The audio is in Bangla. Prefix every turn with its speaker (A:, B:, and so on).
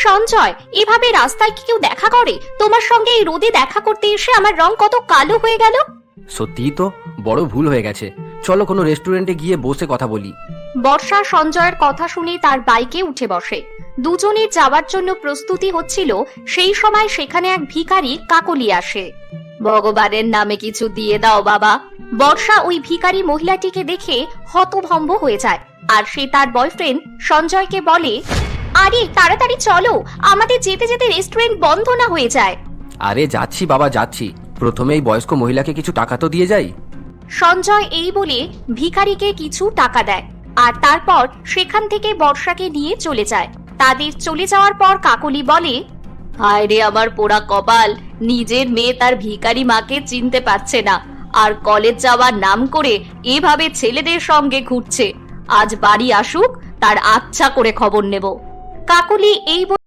A: সঞ্জয়, এভাবে রাস্তায় কি কেউ দেখা করে? তোমার সঙ্গে এই রোদে দেখা করতে এসে আমার রং কত কালো হয়ে গেল।
B: সত্যিই তো বড় ভুল হয়ে গেছে। চলো কোনো রেস্টুরেন্টে গিয়ে বসে কথা বলি।
A: বর্ষা সঞ্জয়ের কথা শুনে তার বাইকে উঠে বসে। দুজনের যাওয়ার জন্য প্রস্তুতি হচ্ছিল, সেই সময় সেখানে এক ভিখারি কাকলি আসে। ভগবানের নামে কিছু দিয়ে দাও বাবা। বর্ষা ওই ভিখারি মহিলাটিকে দেখে হতভম্ব হয়ে যায়, আর সে তার বয়ফ্রেন্ড সঞ্জয়কে বলে, আরে তাড়াতাড়ি চলো, আমাদের যেতে যেতে রেস্টুরেন্ট বন্ধ না হয়ে যায়।
B: আরে যাচ্ছি বাবা যাচ্ছি, প্রথমে এই বয়স্ক মহিলাকে কিছু টাকা তো দিয়ে যাই।
A: সঞ্জয় এই বলে ভিখারিকে কিছু টাকা দেয়, আর তারপর সেখান থেকে বর্ষাকে নিয়ে চলে যায়। তাদের চলে যাওয়ার পর কাকলি বলে, হায় রে আমার পোড়া কপাল, নিজের মেয়ে তার ভিখারি মাকে চিনতে পারছে না, আর কলেজ যাওয়ার নাম করে এভাবে ছেলেদের সঙ্গে ঘুরছে। আজ বাড়ি আসুক, তার আচ্ছা করে খবর নেব। কাকলি এই